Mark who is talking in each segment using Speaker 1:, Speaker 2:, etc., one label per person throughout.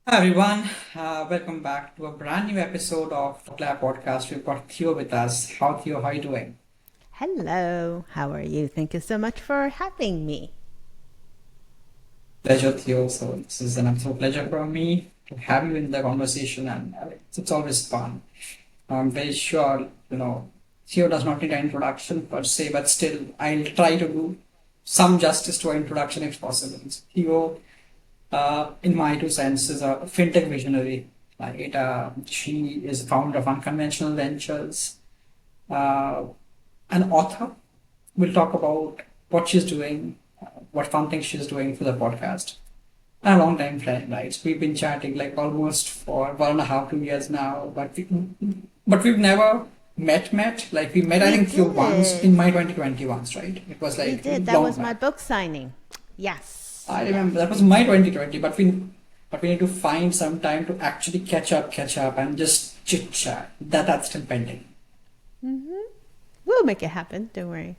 Speaker 1: Hi everyone, welcome back to a brand new episode of TheOutlier Podcast. We've got Theo with us. Theo, how are you doing?
Speaker 2: Hello, how are you? Thank you so much for having me.
Speaker 1: Pleasure, Theo. So this is an absolute pleasure for me to have you in the conversation, and it's always fun. I'm very sure Theo does not need an introduction per se, but still, I'll try to do some justice to our introduction if possible. So Theo, in my two cents, is a fintech visionary. She is founder of Unconventional Ventures, uh, an author. We'll talk about what she's doing, what fun things she's doing for the podcast. And a long time friend, right? So we've been chatting like almost for 1.5, 2 years now, but we've never met. Like we met, I
Speaker 2: We
Speaker 1: think, few once in
Speaker 2: did.
Speaker 1: my 2021, right? It was
Speaker 2: We
Speaker 1: like
Speaker 2: did. That
Speaker 1: long
Speaker 2: was my
Speaker 1: back.
Speaker 2: book signing. Yes.
Speaker 1: I remember that was
Speaker 2: Yes.
Speaker 1: my 2020, but we need to find some time to actually catch up, and just chit chat. That's still pending.
Speaker 2: We'll make it happen. Don't worry.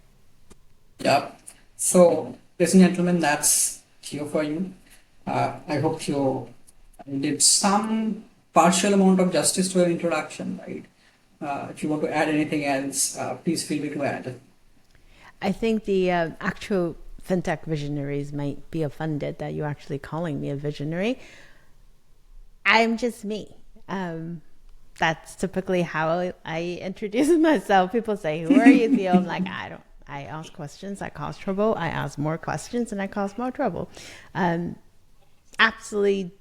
Speaker 1: Yeah. So, ladies and gentlemen, that's Theo for you. I hope Theo did some partial amount of justice to your introduction, right? If you want to add anything else, please feel free to add.
Speaker 2: I think the actual fintech visionaries might be offended that you're actually calling me a visionary. I'm just me. That's typically how I introduce myself. People say, "Who are you, Theo?" I'm like, I don't. I ask questions, I cause trouble. I ask more questions, and I cause more trouble. Um, Absolutely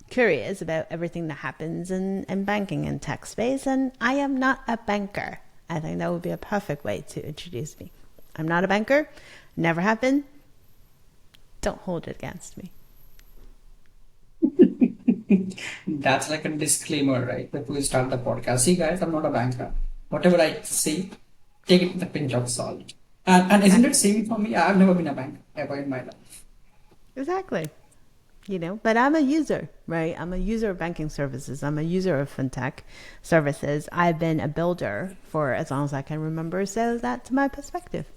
Speaker 2: curious about everything that happens in banking and tech space, and I am not a banker. I think that would be a perfect way to introduce me. I'm not a banker, never have been. Don't hold it against me.
Speaker 1: That's like a disclaimer, right? Before we start the podcast. See, guys, I'm not a banker. Whatever I say, take it with a pinch of salt. And isn't it
Speaker 2: Exactly.
Speaker 1: same for me? I've never been a banker ever in my life.
Speaker 2: Exactly. But I'm a user, right? I'm a user of banking services. I'm a user of fintech services. I've been a builder for as long as I can remember, so that's my perspective.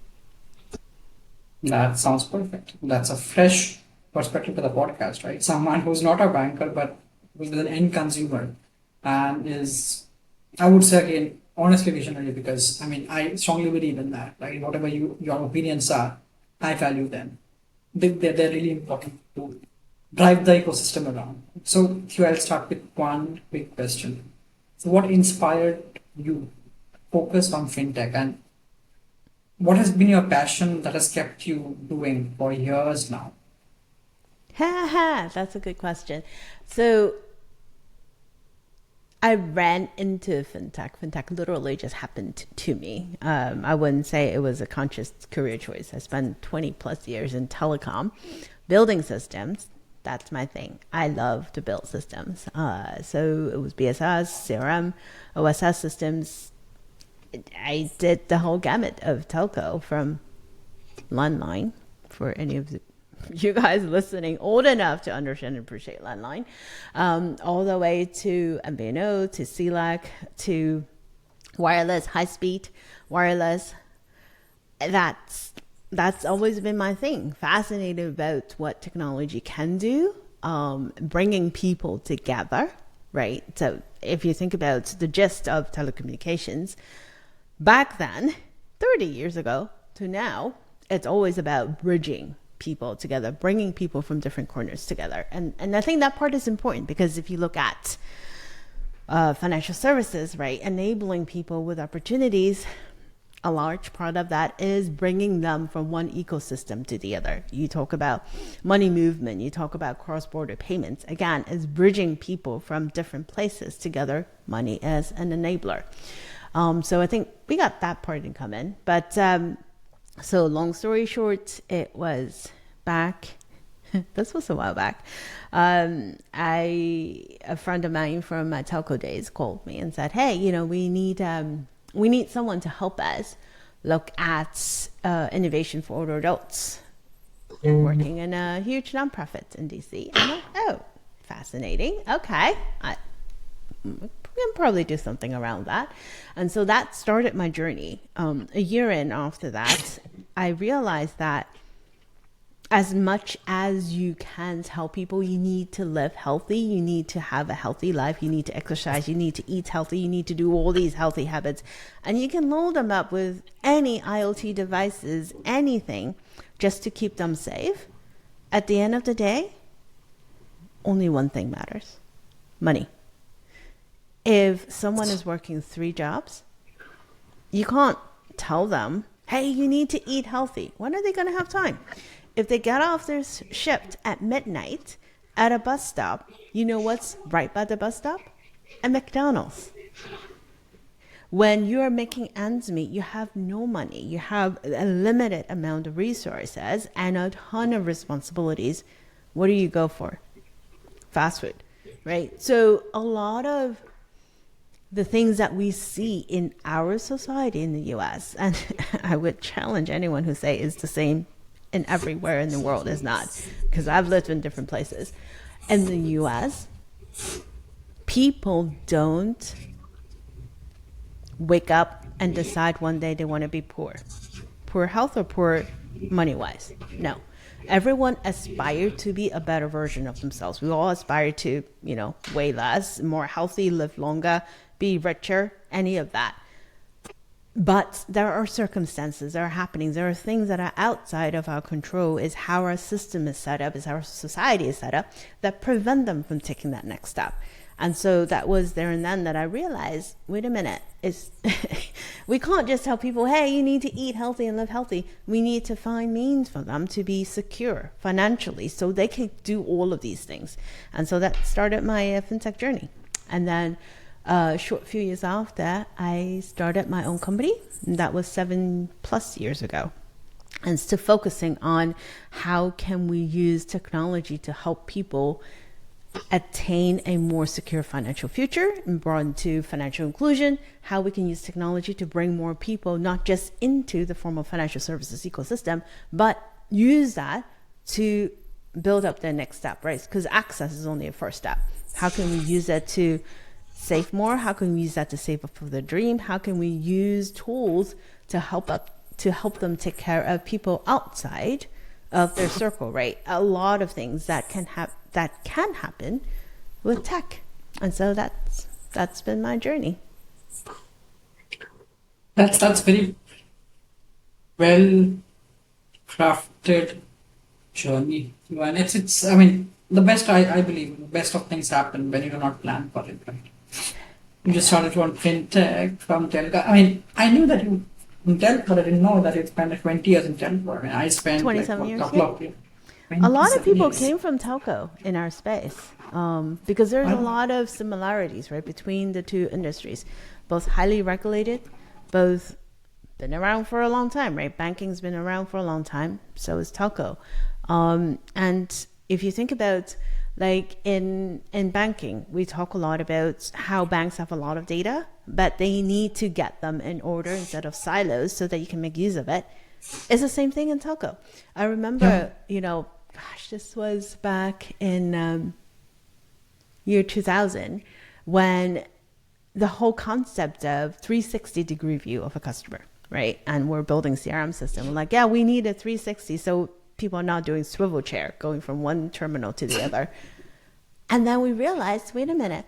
Speaker 1: That sounds perfect. That's a fresh perspective to the podcast, right? Someone who's not a banker but who's an end consumer and is, I would say again, honestly visionary because I mean I strongly believe in that. Right? Whatever your opinions are, I value them. They're really important to drive the ecosystem around. So here I'll start with one quick question. So what inspired you focus on fintech and what has been your passion that has kept you doing for years now?
Speaker 2: Ha ha, that's a good question. So I ran into fintech. Fintech literally just happened to me. I wouldn't say it was a conscious career choice. I spent 20 plus years in telecom, building systems. That's my thing. I love to build systems. So it was BSS, CRM, OSS systems. I did the whole gamut of telco from landline for any of you guys listening old enough to understand and appreciate landline, all the way to MVNO, to CLAC, to wireless, high speed wireless. That's always been my thing. Fascinated about what technology can do, bringing people together, right? So if you think about the gist of telecommunications, back then, 30 years ago to now, it's always about bridging people together, bringing people from different corners together. And I think that part is important because if you look at financial services, right, enabling people with opportunities, a large part of that is bringing them from one ecosystem to the other. You talk about money movement, you talk about cross-border payments. Again, is bridging people from different places together. Money as an enabler. So I think we got that part in common. But so long story short, it was back. This was a while back. A friend of mine from my telco days called me and said, "Hey, we need someone to help us look at innovation for older adults." Working in a huge nonprofit in DC. I'm like, oh, fascinating. Okay, we can probably do something around that. And so that started my journey. A year in after that, I realized that as much as you can tell people you need to live healthy, you need to have a healthy life, you need to exercise, you need to eat healthy, you need to do all these healthy habits. And you can load them up with any IoT devices, anything, just to keep them safe. At the end of the day, only one thing matters: money. If someone is working 3 jobs, you can't tell them, hey, you need to eat healthy. When are they going to have time? If they get off their shift at midnight at a bus stop, you know what's right by the bus stop? A McDonald's. When you are making ends meet, you have no money. You have a limited amount of resources and a ton of responsibilities. What do you go for? Fast food, right? So a lot of the things that we see in our society in the US, and I would challenge anyone who say it's the same in everywhere in the world, is not, because I've lived in different places. In the US, people don't wake up and decide one day they want to be poor health or poor money wise. No, everyone aspires to be a better version of themselves. We all aspire to, weigh less, more healthy, live longer, be richer, any of that. But there are circumstances, there are happenings, there are things that are outside of our control, is how our system is set up, is how our society is set up, that prevent them from taking that next step. And so that was there and then that I realized, wait a minute, we can't just tell people, hey, you need to eat healthy and live healthy. We need to find means for them to be secure financially so they can do all of these things. And so that started my fintech journey. And then a short few years after, I started my own company. And that was 7+ years ago. And still focusing on how can we use technology to help people attain a more secure financial future and brought into financial inclusion, how we can use technology to bring more people not just into the formal financial services ecosystem, but use that to build up the next step, right? Because access is only a first step. How can we use that to save more? How can we use that to save up for the dream? How can we use tools to help them take care of people outside of their circle, right? A lot of things that can happen with tech. And so that's been my journey.
Speaker 1: That's very well crafted journey. And it's I mean, the best, I believe the best of things happen when you do not plan for it, right? You just started on fintech from telco. I mean, I knew that you in telco, but I didn't know that you spent 20 years in telco. I mean, I spent
Speaker 2: 27 years.
Speaker 1: a couple of years.
Speaker 2: A lot of people
Speaker 1: 27 years.
Speaker 2: came from telco in our space because there's a lot of similarities, right, between the two industries, both highly regulated, both been around for a long time, right? Banking's been around for a long time, so is telco. And if you think about, like in banking, we talk a lot about how banks have a lot of data, but they need to get them in order instead of silos so that you can make use of it. It's the same thing in telco. I remember, this was back in year 2000 when the whole concept of 360-degree view of a customer, right? And we're building CRM system. We're like, yeah, we need a 360 so people are not doing swivel chair, going from one terminal to the other. And then we realized, wait a minute,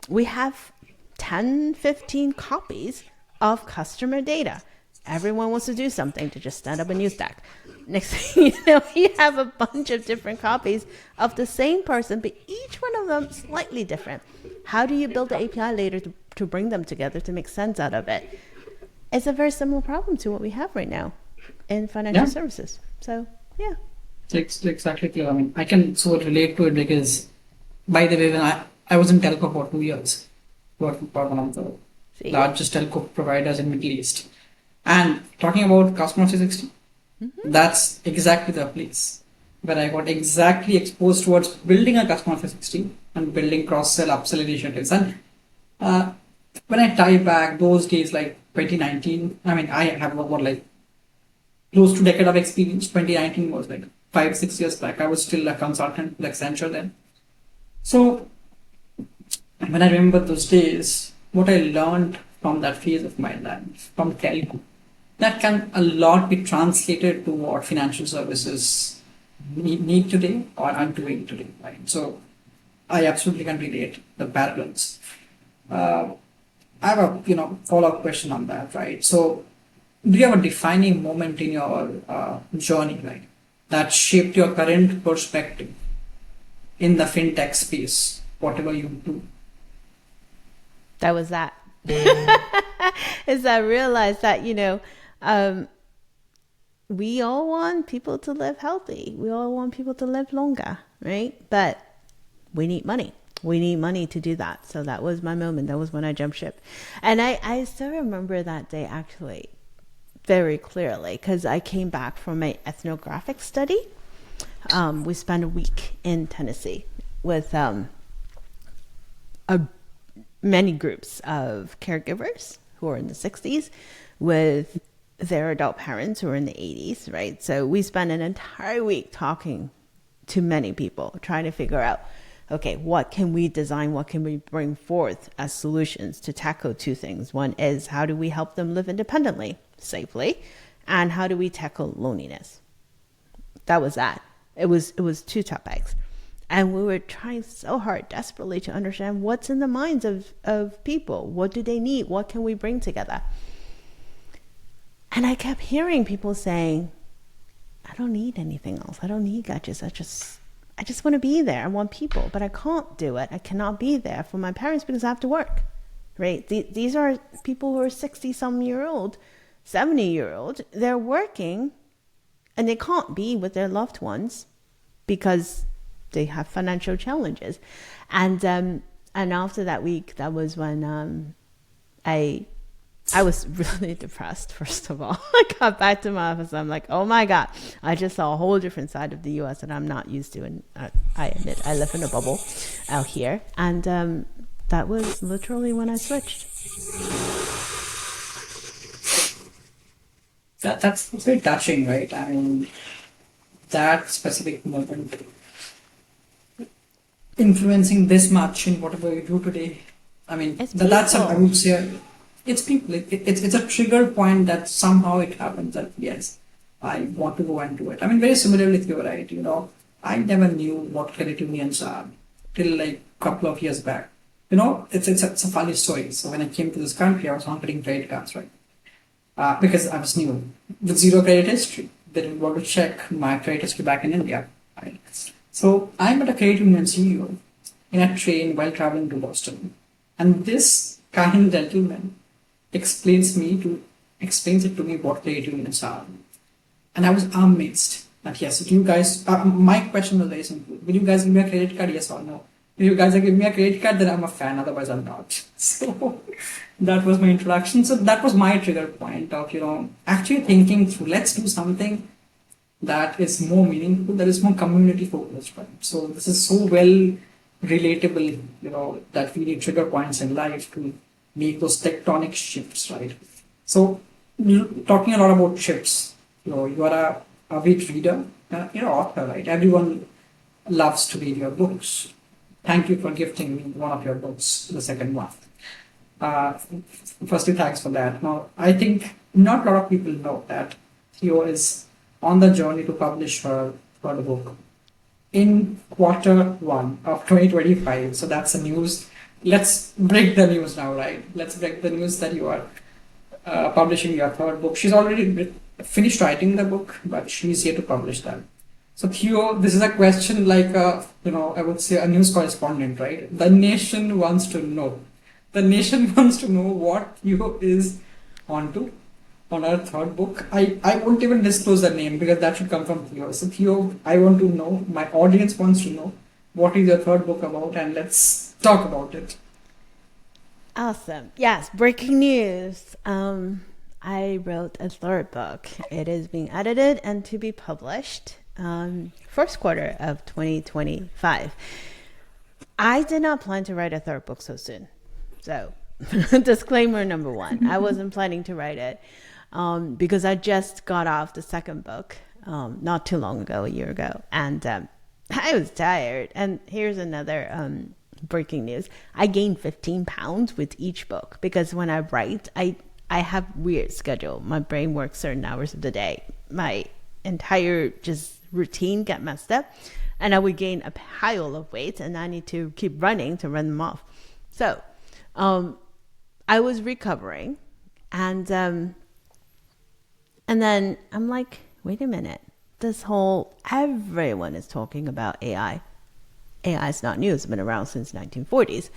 Speaker 2: we have 10, 15 copies of customer data. Everyone wants to do something to just stand up a news stack. Next thing you know, you have a bunch of different copies of the same person, but each one of them slightly different. How do you build the API later to bring them together to make sense out of it? It's a very similar problem to what we have right now in financial services. So, yeah.
Speaker 1: It's exactly clear. I mean, I can so relate to it because, by the way, when I was in telco for 2 years, working for one of the largest telco providers in Middle East. And talking about customer 360, that's exactly the place where I got exactly exposed towards building a customer 360 and building cross-sell, upsell initiatives. And when I tie back those days, like 2019, I mean, I have about like close to a decade of experience. 2019 was like 5-6 years back. I was still a consultant with Accenture then. So when I remember those days, what I learned from that phase of my life, from telco, that can a lot be translated to what financial services need today or are doing today, right? So I absolutely can relate the parallels. Uh, I have a follow-up question on that, right? So do you have a defining moment in your journey, right, that shaped your current perspective in the fintech space, whatever you do?
Speaker 2: That was that. Is I realized that, um, we all want people to live healthy. We all want people to live longer, right? But we need money. We need money to do that. So that was my moment. That was when I jumped ship. And I still remember that day actually very clearly because I came back from my ethnographic study. We spent a week in Tennessee with many groups of caregivers who are in the 60s with their adult parents who are in the 80s, right? So we spent an entire week talking to many people, trying to figure out, okay, what can we design? What can we bring forth as solutions to tackle two things? One is, how do we help them live independently, safely? And how do we tackle loneliness? That was that. It was two topics. And we were trying so hard, desperately, to understand what's in the minds of people. What do they need? What can we bring together? And I kept hearing people saying, I don't need anything else. I don't need gadgets. I just want to be there. I want people, but I can't do it. I cannot be there for my parents because I have to work, right? These are people who are 60-some-year-old, 70-year-old. They're working and they can't be with their loved ones because they have financial challenges. And after that week, that was when I was really depressed, first of all. I got back to my office. I'm like, oh my God, I just saw a whole different side of the US that I'm not used to. And I admit, I live in a bubble out here. And that was literally when I switched.
Speaker 1: That's very touching, right? I mean, that specific moment influencing this much in whatever you do today. I mean,
Speaker 2: It's
Speaker 1: that's I
Speaker 2: people.
Speaker 1: would say it's people. It's a trigger point that somehow it happens that yes, I want to go and do it. I mean, very similar with you, right? I never knew what credit unions are till like a couple of years back. It's a funny story. So when I came to this country, I was not getting credit cards, right? Because I was new with zero credit history. They didn't want to check my credit history back in India, right? So I met a credit union CEO in a train while traveling to Boston, and this kind gentleman explains it to me what credit unions are, and I was amazed that yes, do you guys? My question was very simple: will you guys give me a credit card? Yes or no? If you guys are giving me a credit card, then I'm a fan. Otherwise, I'm not. So that was my introduction. So that was my trigger point of actually thinking through. Let's do something that is more meaningful, that is more community focused, right? So this is so well relatable, that we need trigger points in life to make those tectonic shifts, right? So talking a lot about shifts, you are a avid reader, you're an author, right? Everyone loves to read your books. Thank you for gifting me one of your books, the second one. Uh, Firstly, thanks for that. Now, I think not a lot of people know that Theo is on the journey to publish her third book in quarter 1 of 2025. So that's the news. Let's break the news now, right? Let's break the news that you are publishing your third book. She's already finished writing the book, but she's here to publish that. So Theo, this is a question like I would say a news correspondent, right? The nation wants to know. The nation wants to know what Theo is onto on our third book. I won't even disclose the name because that should come from Theo. So Theo, I want to know, my audience wants to know what is your third book about, and let's talk about it.
Speaker 2: Awesome. Yes, breaking news. I wrote a third book. It is being edited and to be published first quarter of 2025. I did not plan to write a third book so soon. So, disclaimer number one, I wasn't planning to write it because I just got off the second book not too long ago, a year ago. And I was tired. And here's another breaking news. I gained 15 pounds with each book because when I write, I have weird schedule. My brain works certain hours of the day. My entire just routine get messed up, and I would gain a pile of weight, and I need to keep running to run them off. So I was recovering, and then I'm like, wait a minute, everyone is talking about AI. AI is not new, it's been around since 1940s.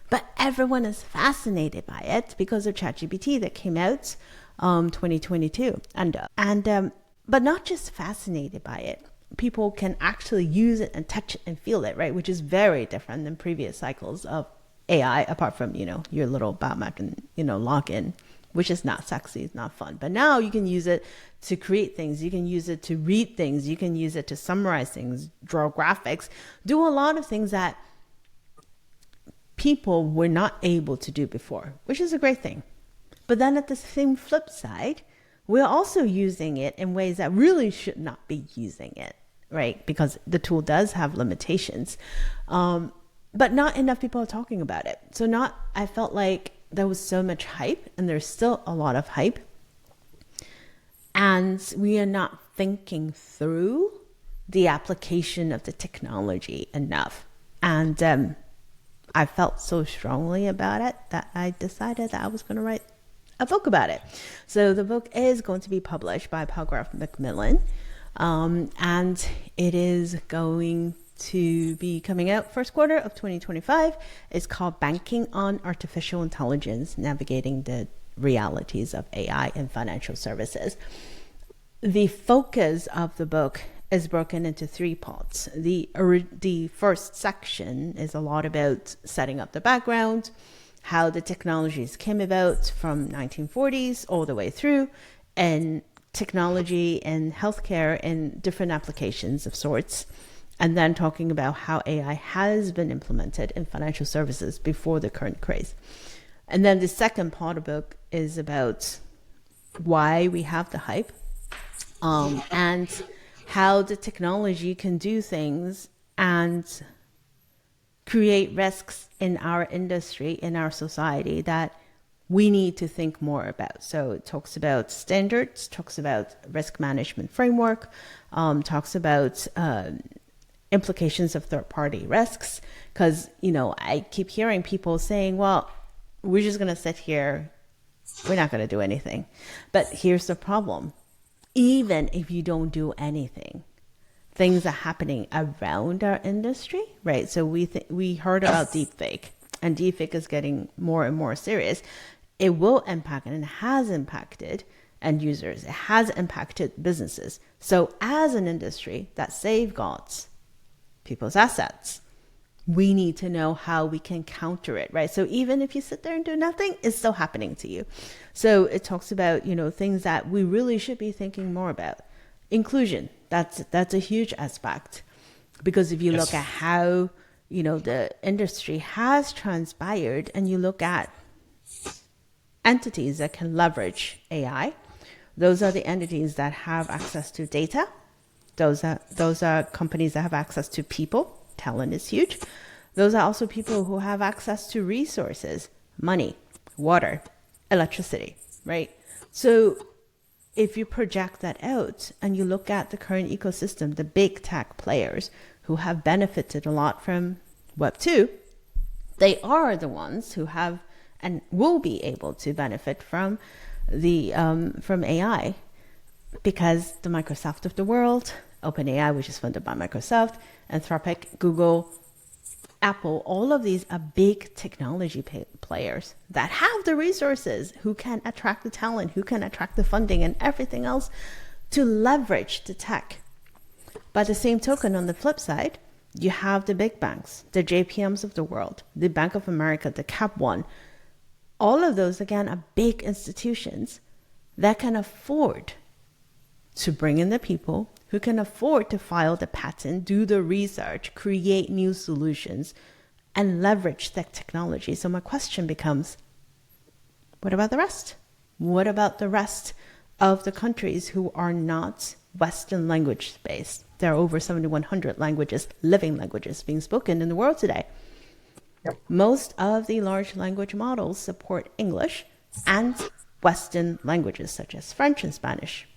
Speaker 2: But everyone is fascinated by it because of ChatGPT that came out 2022. But not just fascinated by it. People can actually use it and touch it and feel it, right? Which is very different than previous cycles of AI, apart from, your little Batman and, login, which is not sexy, it's not fun. But now you can use it to create things. You can use it to read things. You can use it to summarize things, draw graphics, do a lot of things that people were not able to do before, which is a great thing. But then at the same flip side, we're also using it in ways that really should not be using it, right? Because the tool does have limitations, but not enough people are talking about it. So I felt like there was so much hype, and there's still a lot of hype, and we are not thinking through the application of the technology enough. And I felt so strongly about it that I decided that I was going to write a book about it. So the book is going to be published by Palgrave Macmillan, and it is going to be coming out first quarter of 2025. It's called Banking on Artificial Intelligence, Navigating the Realities of AI in Financial Services. The focus of the book is broken into 3 parts. The first section is a lot about setting up the background, how the technologies came about from 1940s all the way through, and technology and healthcare and different applications of sorts. And then talking about how AI has been implemented in financial services before the current craze. And then the second part of the book is about why we have the hype, and how the technology can do things and create risks in our industry, in our society, that we need to think more about. So it talks about standards, talks about risk management framework, talks about implications of third-party risks. Because, I keep hearing people saying, well, we're just going to sit here, we're not going to do anything. But here's the problem. Even if you don't do anything, things are happening around our industry, right? So we heard about deepfake, and deepfake is getting more and more serious. It will impact, and it has impacted end users. It has impacted businesses. So as an industry that safeguards people's assets, we need to know how we can counter it, right? So even if you sit there and do nothing, it's still happening to you. So it talks about, things that we really should be thinking more about. Inclusion, that's a huge aspect, because if you look at how, the industry has transpired, and you look at entities that can leverage AI, those are the entities that have access to data. Those are companies that have access to people. Talent is huge. Those are also people who have access to resources, money, water, electricity, right? So if you project that out and you look at the current ecosystem, the big tech players who have benefited a lot from Web 2, they are the ones who have and will be able to benefit from from AI, because the Microsoft of the world, OpenAI, which is funded by Microsoft, Anthropic, Google, Apple, all of these are big technology players that have the resources, who can attract the talent, who can attract the funding and everything else to leverage the tech. By the same token, on the flip side, you have the big banks, the JPMs of the world, the Bank of America, the Cap One. All of those, again, are big institutions that can afford to bring in the people, who can afford to file the patent, do the research, create new solutions, and leverage that technology. So my question becomes, what about the rest? What about the rest of the countries who are not Western language based? There are over 7,100 languages, living languages, being spoken in the world today. Yep. Most of the large language models support English and Western languages such as French and Spanish.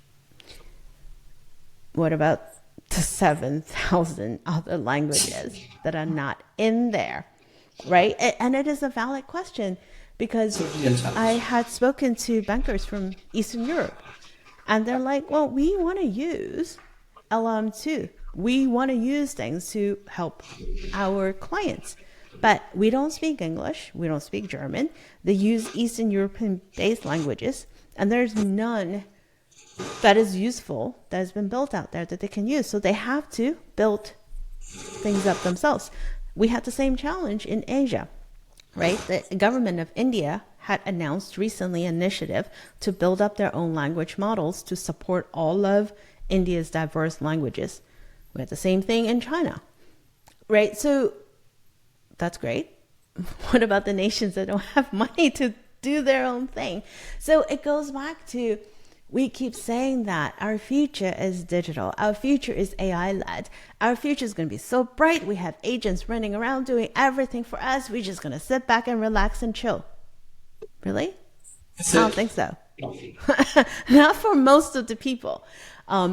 Speaker 2: What about to 7,000 other languages that are not in there, right? And it is a valid question because I had spoken to bankers from Eastern Europe and they're like, well, we want to use LM2. We want to use things to help our clients. But we don't speak English. We don't speak German. They use Eastern European based languages. And there's none that is useful that has been built out there that they can use. So they have to build things up themselves. We had the same challenge in Asia, right? The government of India had announced recently an initiative to build up their own language models to support all of India's diverse languages. We had the same thing in China, right? So that's great. What about the nations that don't have money to do their own thing? So it goes back to, we keep saying that our future is digital. Our future is AI led. Our future is going to be so bright. We have agents running around doing everything for us. We're just going to sit back and relax and chill. Really? I don't think so. Not for most of the people.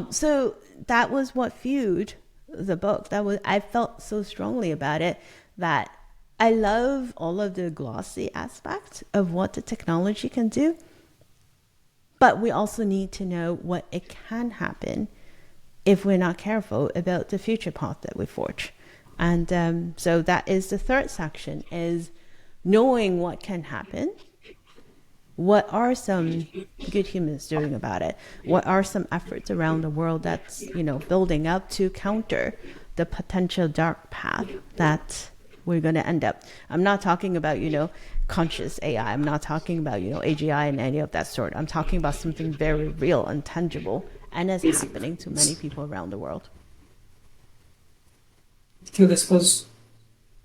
Speaker 2: So that was what fueled the book. I felt so strongly about it that I love all of the glossy aspects of what the technology can do, but we also need to know what it can happen if we're not careful about the future path that we forge. And so that is the third section, is knowing what can happen. What are some good humans doing about it? What are some efforts around the world that's, building up to counter the potential dark path that we're going to end up? I'm not talking about, conscious AI. I'm not talking about, AGI and any of that sort. I'm talking about something very real and tangible and is happening to many people around the world.
Speaker 1: So this was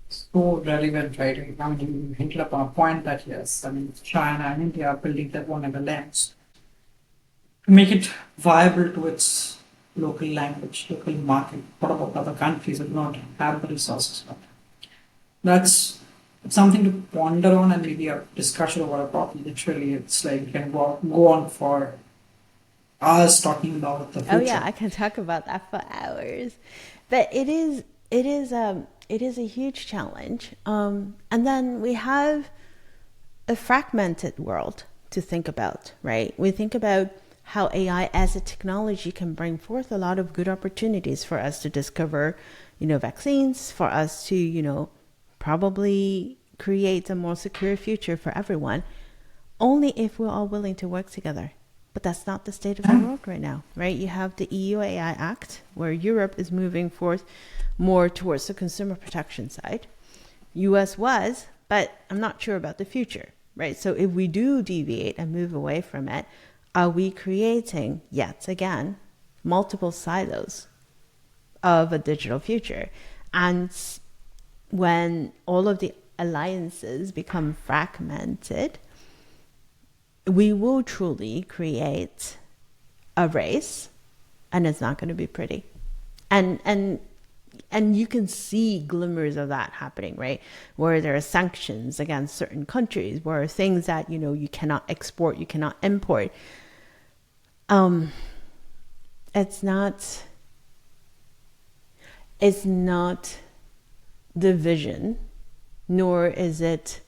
Speaker 1: so relevant, right? I mean, you hinted upon a point that yes, I mean, China and India are building their own LLMs to make it viable to its local language, local market. What about other countries that do not have the resources for that? That's something to ponder on, and maybe a discussion over a coffee. Literally, it's like we can go on for hours talking about the future.
Speaker 2: Oh yeah, I can talk about that for hours. But it is a huge challenge. And then we have a fragmented world to think about, right? We think about how AI as a technology can bring forth a lot of good opportunities for us to discover, vaccines, for us to, probably create a more secure future for everyone, only if we're all willing to work together. But that's not the state of the world right now, right? You have the EU AI Act, where Europe is moving forth more towards the consumer protection side. US was, but I'm not sure about the future, right? So if we do deviate and move away from it, are we creating, yet again, multiple silos of a digital future? And when all of the alliances become fragmented, we will truly create a race, and it's not going to be pretty. And you can see glimmers of that happening, right? Where there are sanctions against certain countries, where things that, you cannot export, you cannot import. It's not the vision, nor is it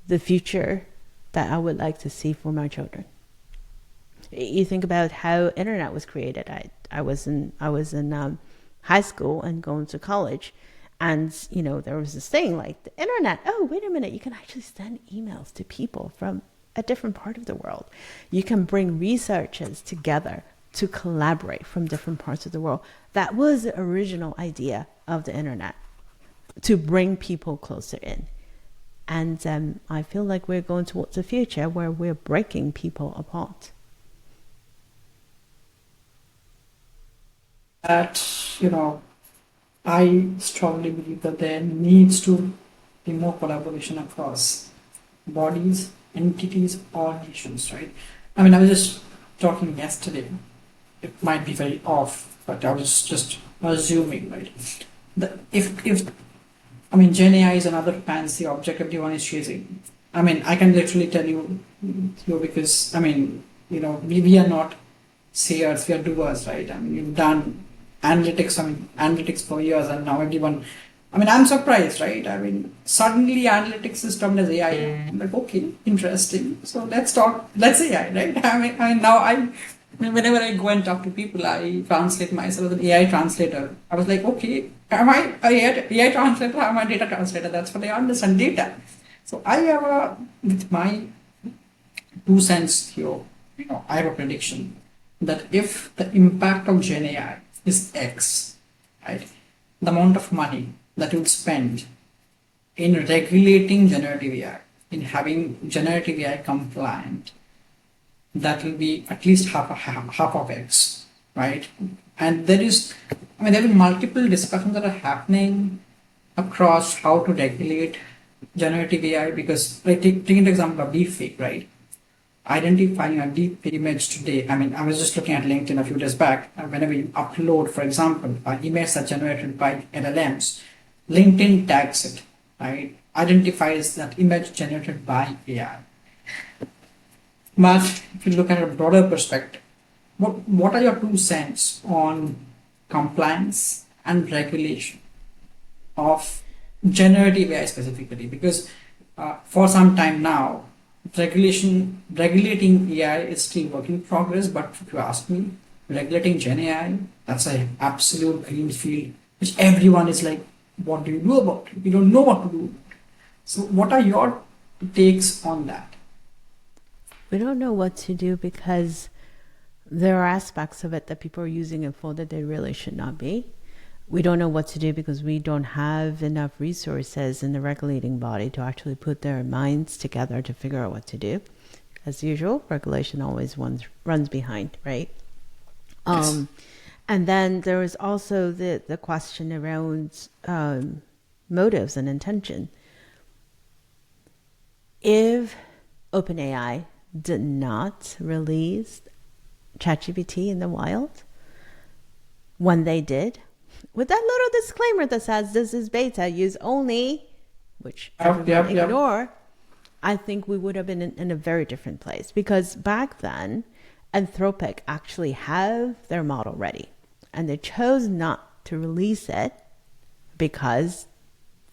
Speaker 2: the future that I would like to see for my children. You think about how internet was created. I was in high school and going to college, and there was this thing like the internet. Oh, wait a minute! You can actually send emails to people from a different part of the world. You can bring researchers together to collaborate from different parts of the world. That was the original idea of the internet, to bring people closer in. And I feel like we're going towards a future where we're breaking people apart.
Speaker 1: That, I strongly believe that there needs to be more collaboration across bodies, entities, or nations, right? I mean, I was just talking yesterday. It might be very off, but I was just assuming, right? If Gen AI is another fancy object everyone is chasing. I mean, I can literally tell you, because we are not sayers, we are doers, right? I mean, you've done analytics, analytics for years, and now everyone, I'm surprised, right? Suddenly analytics is termed as AI. I'm like, okay, interesting. So let's talk, let's AI, right? Now whenever I go and talk to people, I translate myself as an AI translator. I was like, okay, am I an AI translator? Am I a data translator? That's what I understand data. So I have with my 2 cents here, I have a prediction that if the impact of Gen AI is X, right, the amount of money that you would spend in regulating generative AI, in having generative AI compliant, that will be at least half of X, right? And there are multiple discussions that are happening across how to regulate generative AI, because like take an example of deepfake, right? Identifying a deep image today. I was just looking at LinkedIn a few days back, and whenever you upload, for example, an image that's generated by LLMs, LinkedIn tags it, right? Identifies that image generated by AI. But if you look at a broader perspective, what are your 2 cents on compliance and regulation of generative AI specifically? Because for some time now, regulating AI is still work in progress. But if you ask me, regulating Gen AI, that's an absolute green field, which everyone is like, what do you do about it? We don't know what to do. So what are your takes on that?
Speaker 2: We don't know what to do because there are aspects of it that people are using it for that they really should not be. We don't know what to do because we don't have enough resources in the regulating body to actually put their minds together to figure out what to do. As usual, regulation always runs behind, right?
Speaker 1: Yes.
Speaker 2: And then there is also the question around motives and intention. If OpenAI did not release ChatGPT in the wild, when they did, with that little disclaimer that says this is beta, use only, which everyone ignore, I think we would have been in a very different place, because back then Anthropic actually have their model ready and they chose not to release it because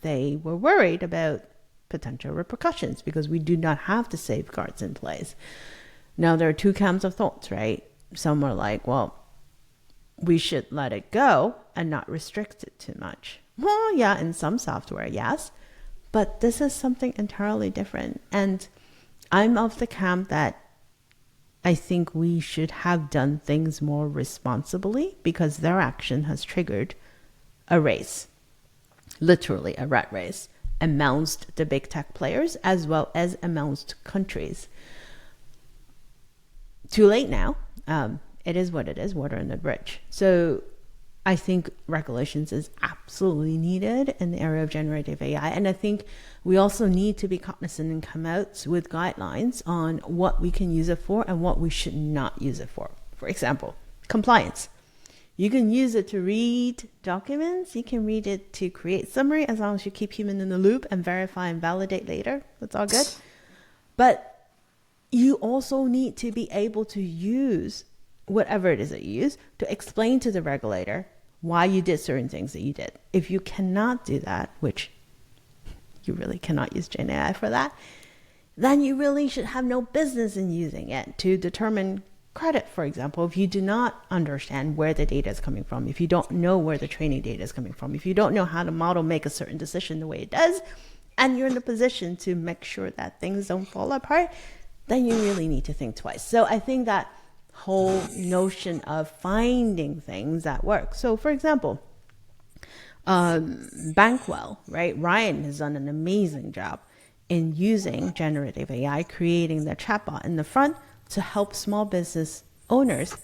Speaker 2: they were worried about potential repercussions, because we do not have the safeguards in place. Now there are two camps of thoughts, right? Some are like, well, we should let it go and not restrict it too much. Well, yeah, in some software, yes. But this is something entirely different. And I'm of the camp that I think we should have done things more responsibly, because their action has triggered a race, literally a rat race, amongst the big tech players as well as amongst countries. Too late now. It is what it is, water under the bridge. So I think regulations is absolutely needed in the area of generative AI. And I think we also need to be cognizant and come out with guidelines on what we can use it for and what we should not use it for. For example, compliance. You can use it to read documents. You can read it to create summary, as long as you keep human in the loop and verify and validate later. That's all good. But you also need to be able to use whatever it is that you use to explain to the regulator why you did certain things that you did. If you cannot do that, which you really cannot use Gen AI for that, then you really should have no business in using it to determine credit, for example. If you do not understand where the data is coming from, if you don't know where the training data is coming from, if you don't know how the model make a certain decision the way it does, and you're in a position to make sure that things don't fall apart, then you really need to think twice. So I think that whole notion of finding things that work. So for example, Bankwell, right? Ryan has done an amazing job in using generative AI, creating the chatbot in the front to help small business owners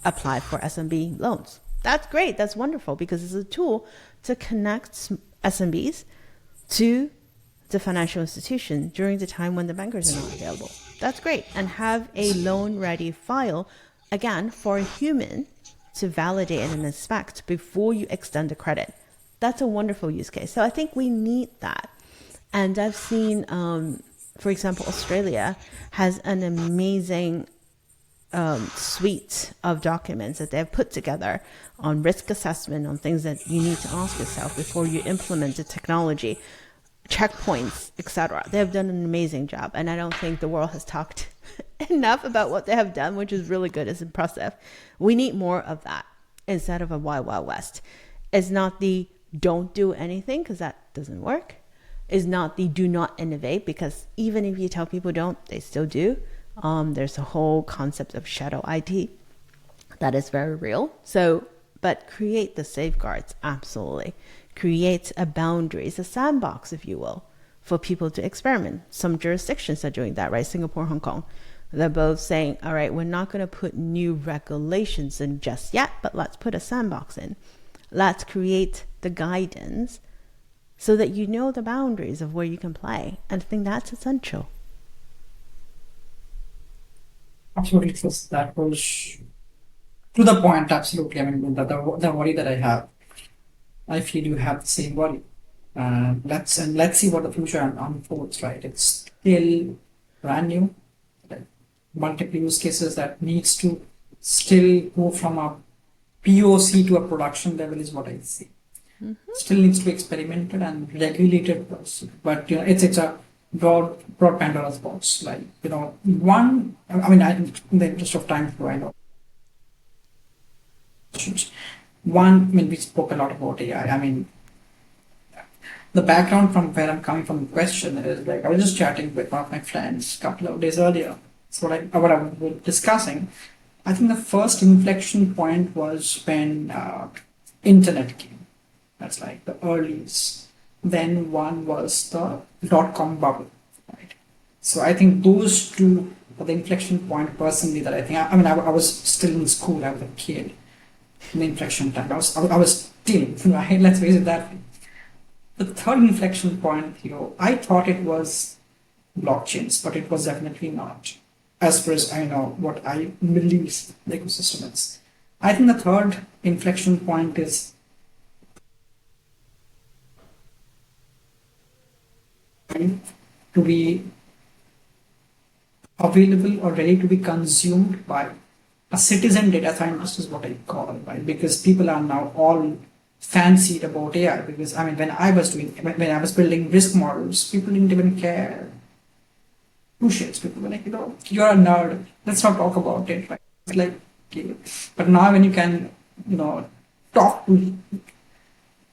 Speaker 2: apply for SMB loans. That's great. That's wonderful, because it's a tool to connect SMBs to the financial institution during the time when the bankers are not available. That's great. And have a loan ready file, again, for a human to validate and inspect before you extend the credit. That's a wonderful use case. So I think we need that. And I've seen, for example, Australia has an amazing suite of documents that they've put together on risk assessment, on things that you need to ask yourself before you implement the technology, checkpoints, etc. They've done an amazing job, and I don't think the world has talked enough about what they have done, which is really good. It's impressive. We need more of that instead of a wild, wild west. It's not the don't do anything, because that doesn't work. It's not the do not innovate, because even if you tell people don't, they still do. There's a whole concept of shadow IT that is very real. So, but create the safeguards, absolutely. Create a boundaries, a sandbox, if you will, for people to experiment. Some jurisdictions are doing that, right? Singapore, Hong Kong. They're both saying, all right, we're not going to put new regulations in just yet, but let's put a sandbox in. Let's create the guidance so that you know the boundaries of where you can play. And I think that's essential.
Speaker 1: Absolutely, Chris. That was to the point. Absolutely. I mean, the worry that I have, I feel you have the same worry. Let's see what the future unfolds. Right, it's still brand new. Like, multiple use cases that needs to still go from a POC to a production level is what I see. Still needs to be experimented and regulated first. But it's a broad Pandora's box. Like one. I mean, in the interest of time, I know. One. I mean, we spoke a lot about AI. I mean, the background from where I'm coming from the question is like I was just chatting with one of my friends a couple of days earlier. So what I was discussing. I think the first inflection point was when internet came. That's like the earliest. Then one was the .com bubble, right? So I think those two are the inflection point personally that I think. I mean, I was still in school. I was a kid in the inflection time. I was still, right? Let's face it that way. The third inflection point, I thought it was blockchains, but it was definitely not. As far as I know, what I believe the ecosystem is. I think the third inflection point is to be available or ready to be consumed by a citizen data scientist is what I call it, right? Because people are now all fancied about AI. Because I mean, when I was building risk models, people didn't even care. Two shits. People were like, you're a nerd. Let's not talk about it, right? It's like, okay. But now when you can, talk to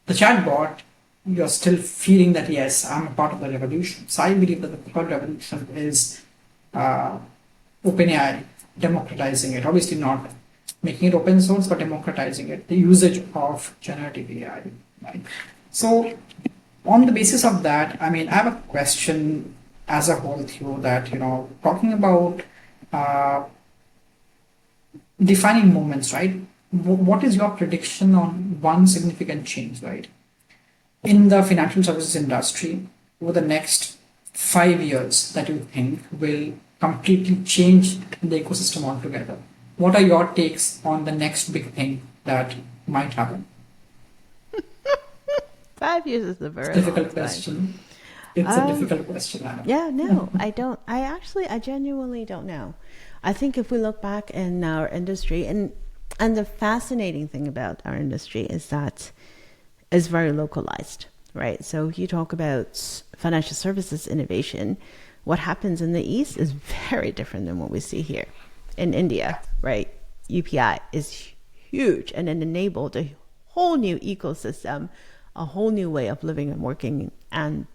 Speaker 1: the chatbot, you're still feeling that yes, I'm a part of the revolution. So I believe that the third revolution is OpenAI democratizing it. Obviously not making it open source, but democratizing it. The usage of generative AI. Right? So on the basis of that, I mean, I have a question as a whole, Theo, that talking about defining moments, right? What is your prediction on one significant change, right? In the financial services industry over the next 5 years that you think will completely change the ecosystem altogether? What are your takes on the next big thing that might happen?
Speaker 2: 5 years is a very
Speaker 1: difficult
Speaker 2: long
Speaker 1: question.
Speaker 2: time.
Speaker 1: It's a difficult question, Anna.
Speaker 2: Yeah, no, I don't. I genuinely don't know. I think if we look back in our industry, and the fascinating thing about our industry is that it's very localized, right? So if you talk about financial services innovation, what happens in the East is very different than what we see here. In India, right? UPI is huge, and it enabled a whole new ecosystem, a whole new way of living and working, and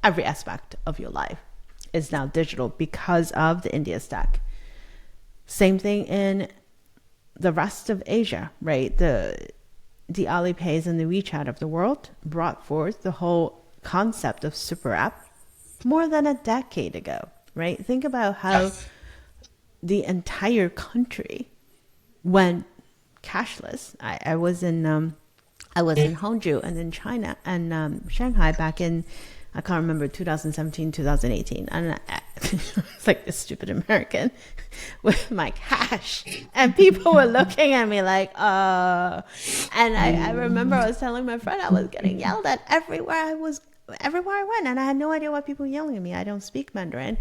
Speaker 2: every aspect of your life is now digital because of the India stack. Same thing in the rest of Asia, right? The Alipays and the WeChat of the world brought forth the whole concept of super app more than a decade ago, right? Think about how the entire country went cashless. I was in Hangzhou and in China and Shanghai back in, I can't remember, 2017, 2018. And it's like this stupid American with my cash. And people were looking at me like, And I remember I was telling my friend I was getting yelled at everywhere I went. And I had no idea why people were yelling at me. I don't speak Mandarin.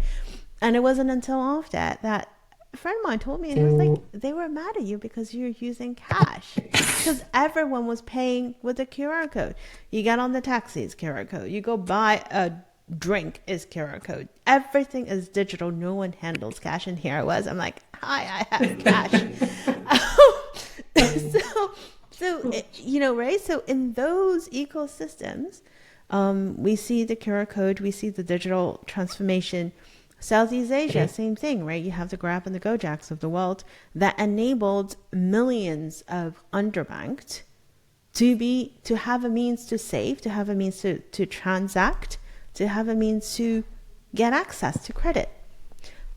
Speaker 2: And it wasn't until after that a friend of mine told me, and he was like, they were mad at you because you're using cash. Because everyone was paying with a QR code. You get on the taxi, it's QR code. You go buy a drink, is QR code. Everything is digital. No one handles cash. And here I was. I'm like, hi, I have cash. Right? So in those ecosystems, we see the QR code, we see the digital transformation. Southeast Asia, same thing, right? You have the Grab and the Gojeks of the world that enabled millions of underbanked to have a means to save, to have a means to transact, to have a means to get access to credit.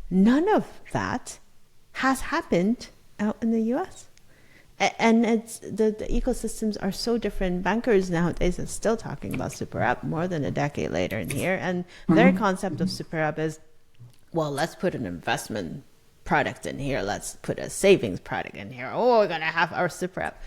Speaker 2: None of that has happened out in the US. And it's the ecosystems are so different. Bankers nowadays are still talking about super app more than a decade later in here. And their concept of super app is, well, let's put an investment product in here. Let's put a savings product in here. Oh, we're going to have our super app.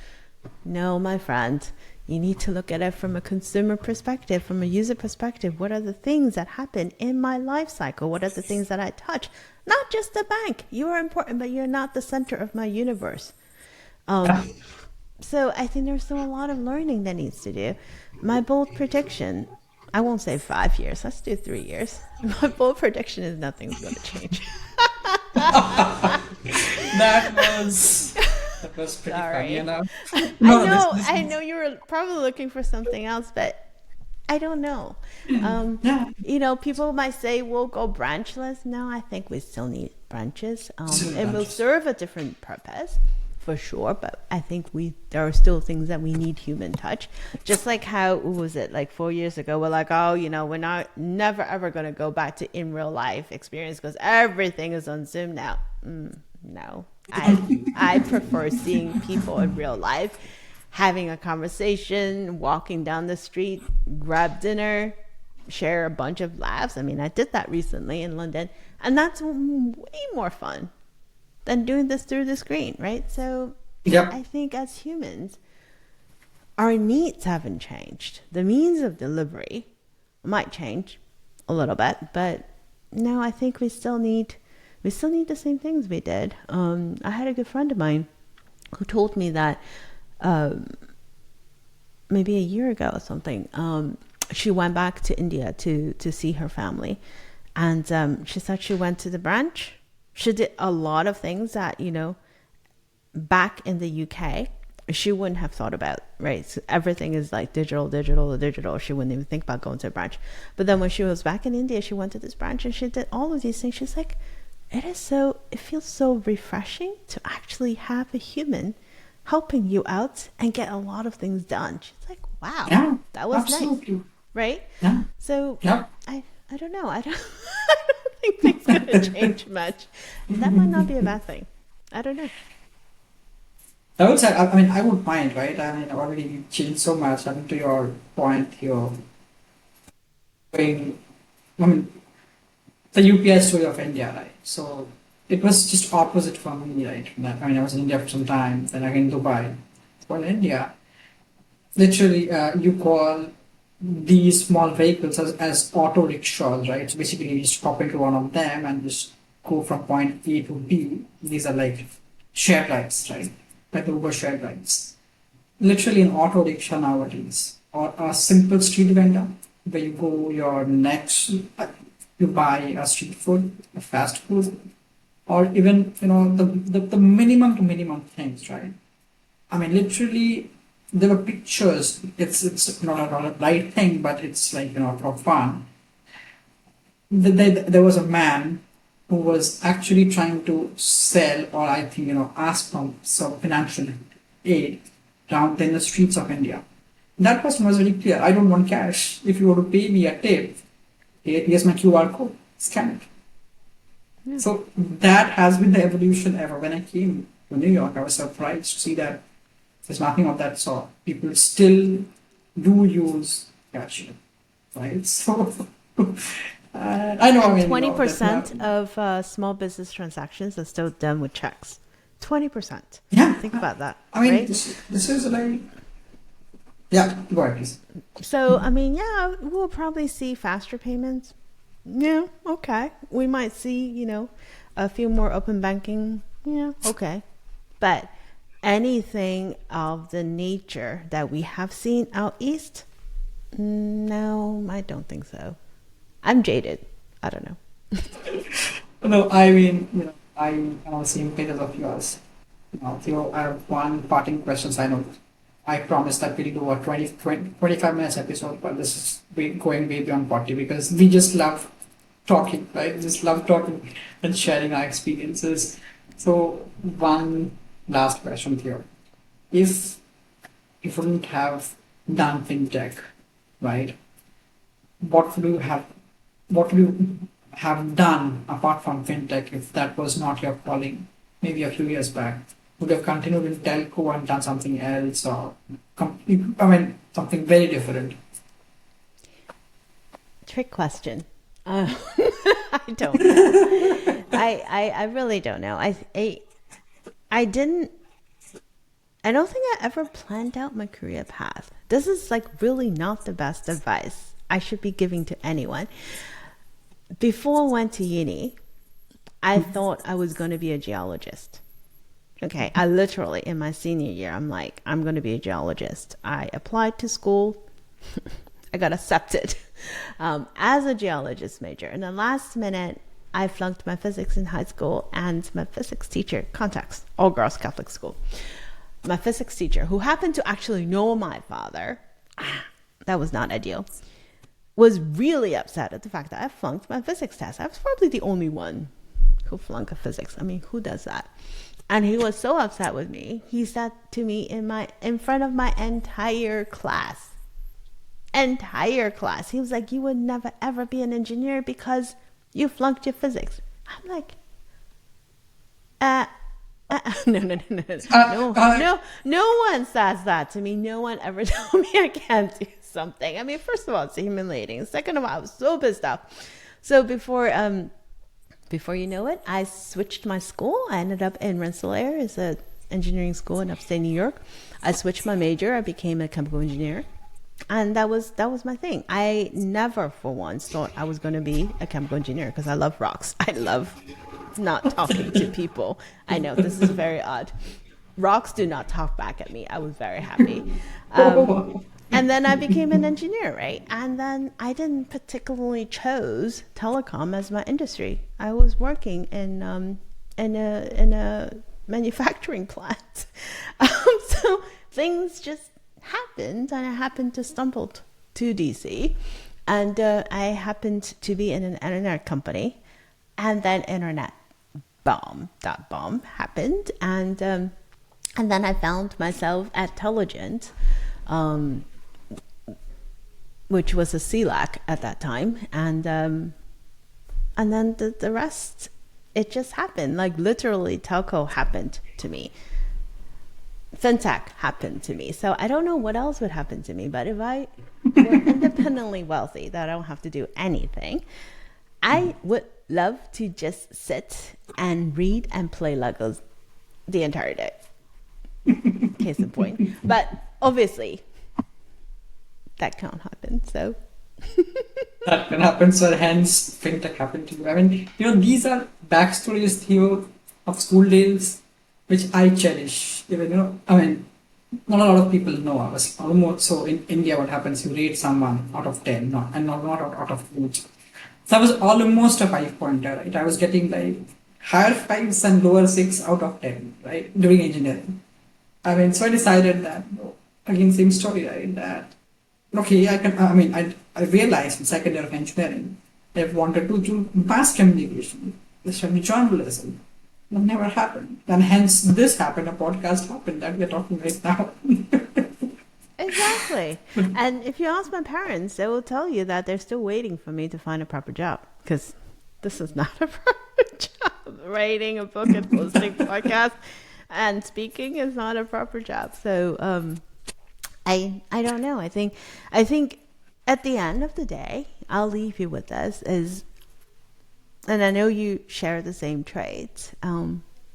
Speaker 2: No, my friend, you need to look at it from a consumer perspective, from a user perspective. What are the things that happen in my life cycle? What are the things that I touch? Not just the bank. You are important, but you're not the center of my universe. So I think there's still a lot of learning that needs to do. My bold prediction, I won't say 5 years, let's do 3 years. My bold prediction is nothing's going to change.
Speaker 1: That was pretty funny enough.
Speaker 2: I know you were probably looking for something else, but I don't know. People might say we'll go branchless. No, I think we still need branches. It will serve a different purpose. For sure, but I think there are still things that we need human touch. Just like how, what was it, like 4 years ago, we're like, we're never ever going to go back to in real life experience because everything is on Zoom now. No, I prefer seeing people in real life, having a conversation, walking down the street, grab dinner, share a bunch of laughs. I mean, I did that recently in London, and that's way more fun than doing this through the screen, right? So I think as humans, our needs haven't changed. The means of delivery might change a little bit, but no, I think we still need the same things we did. I had a good friend of mine who told me that maybe a year ago or something, she went back to India to see her family, and she said she went to the branch. She did a lot of things that, back in the UK, she wouldn't have thought about, right? So everything is like digital. She wouldn't even think about going to a branch. But then when she was back in India, she went to this branch and she did all of these things. She's like, it feels so refreshing to actually have a human helping you out and get a lot of things done. She's like, wow, that was absolutely nice, right? Yeah. So I don't know. I don't think things going to change much. That might not be a bad thing. I don't know.
Speaker 1: I would say, I wouldn't mind, right? Already you changed so much. To your point here, the UPI story of India, right? So it was just opposite for me, right? I was in India for some time, then again Dubai. For India, literally, you call these small vehicles as auto rickshaws, right? So basically, you just hop into one of them and just go from point A to B. These are like shared rides, right? Like the Uber shared rides. Literally, an auto rickshaw nowadays, or a simple street vendor where you go you buy a street food, a fast food, or even the minimum to minimum things, right? Literally, there were pictures. It's not a right thing, but it's like for fun. There was a man who was actually trying to sell, or I think ask for some financial aid down in the streets of India. That person was very clear. I don't want cash. If you want to pay me a tip, here's my QR code. Scan it. Yeah. So that has been the evolution ever. When I came to New York, I was surprised to see that there's nothing of that sort. People still do use cash, right? So I know.
Speaker 2: 20% of small business transactions are still done with checks. 20%.
Speaker 1: Yeah.
Speaker 2: Think about that.
Speaker 1: Right?
Speaker 2: Right?
Speaker 1: This is like. Yeah, go ahead, please.
Speaker 2: So, we'll probably see faster payments. Yeah, okay. We might see, a few more open banking, yeah, okay. But anything of the nature that we have seen out east, no, I don't think so. I'm jaded. I don't know.
Speaker 1: No, I mean, I'm on the same page as of yours. Theo, I have one parting questions. I know I promised that we'll do a 25 minutes episode, but this is going way beyond 40 because we just love talking, right? Just love talking and sharing our experiences. So, one last question, Theo. If you wouldn't have done fintech, right? What would you have? What would you have done apart from fintech if that was not your calling? Maybe a few years back, would you have continued in telco and done something else, or something very different?
Speaker 2: Trick question. I don't know. I really don't know. I didn't. I don't think I ever planned out my career path. This is like really not the best advice I should be giving to anyone. Before I went to uni, I thought I was going to be a geologist. Okay, I literally, in my senior year, I'm like, I'm going to be a geologist. I applied to school. I got accepted as a geologist major. In the last minute, I flunked my physics in high school, and my physics teacher, context, all girls Catholic school. My physics teacher, who happened to actually know my father, that was not ideal, was really upset at the fact that I flunked my physics test. I was probably the only one who flunked a physics. I mean, who does that? And he was so upset with me. He said to me in front of my entire class. He was like, "You would never ever be an engineer because you flunked your physics." I'm like, no one says that to me. No one ever told me I can't do something. I mean, first of all, it's humiliating. Second of all, I was so pissed off. So before you know it, I switched my school. I ended up in Rensselaer. It's an engineering school in upstate New York. I switched my major. I became a chemical engineer. And that was my thing. I never for once thought I was going to be a chemical engineer because I love rocks. I love not talking to people. I know this is very odd. Rocks do not talk back at me. I was very happy. And then I became an engineer, right? And then I didn't particularly chose telecom as my industry. I was working in a manufacturing plant. So things just happened, and I happened to stumble to DC, and I happened to be in an internet company, and then that bomb happened, and then I found myself at Telligent, which was a CLAC at that time, and then the rest, it just happened. Like literally, telco happened to me. Fintech happened to me. So I don't know what else would happen to me, but if I were independently wealthy, that I don't have to do anything, I would love to just sit and read and play Legos the entire day. Case in point. But obviously, that can't happen. So
Speaker 1: that can happen, so hence fintech happened to you. I mean, these are backstories, Theo, of school days, which I cherish. Even, I mean, not a lot of people know. I was almost, so in India, what happens, you rate someone out of 10, not out of which. So I was almost a 5-pointer, right? I was getting like higher 5s and lower 6 out of 10, right? During engineering. I mean, so I decided that, again, same story, right? That, okay, I realized in second year of engineering, I wanted to do mass communication, this journalism. That never happened. And hence this happened, a podcast happened that we're talking right now.
Speaker 2: Exactly. And if you ask my parents, they will tell you that they're still waiting for me to find a proper job, because this is not a proper job. Writing a book and hosting podcast and speaking is not a proper job. So I don't know. I think at the end of the day, I'll leave you with this is, and I know you share the same traits.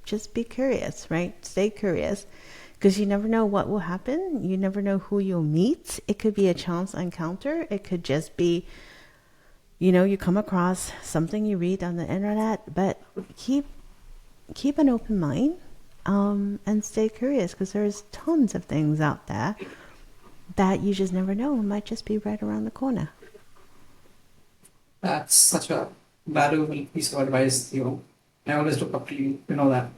Speaker 2: Just be curious, right? Stay curious, because you never know what will happen. You never know who you'll meet. It could be a chance encounter. It could just be you come across something you read on the internet, but keep an open mind, and stay curious, because there's tons of things out there that you just never know, might just be right around the corner.
Speaker 1: That's such a valuable piece of advice, Theo. I always look up to you. You know that.
Speaker 2: You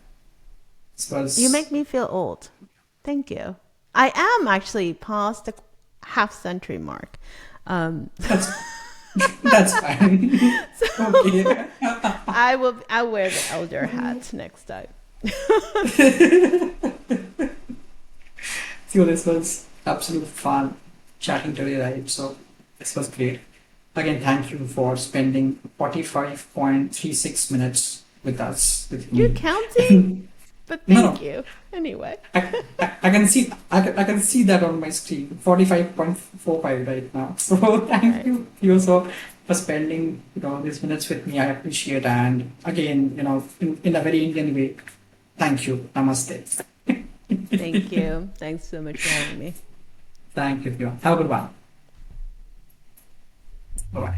Speaker 1: Because
Speaker 2: make me feel old. Thank you. I am actually past the half century mark.
Speaker 1: that's that's fine. Okay.
Speaker 2: I'll wear the elder hat next time.
Speaker 1: Theo, this was absolute fun chatting today, right? So this was great. Again, thank you for spending 45.36 minutes with us, with
Speaker 2: You're
Speaker 1: me.
Speaker 2: counting? But
Speaker 1: No,
Speaker 2: thank
Speaker 1: no.
Speaker 2: you. Anyway.
Speaker 1: I can see I can see that on my screen. 45.45 right now. So thank
Speaker 2: Right.
Speaker 1: you, Theo, so for spending these minutes with me. I appreciate, and again, in a very Indian way. Thank you. Namaste.
Speaker 2: Thank you. Thanks so much for having me.
Speaker 1: Thank you, Theo. Have a good one. Bye bye.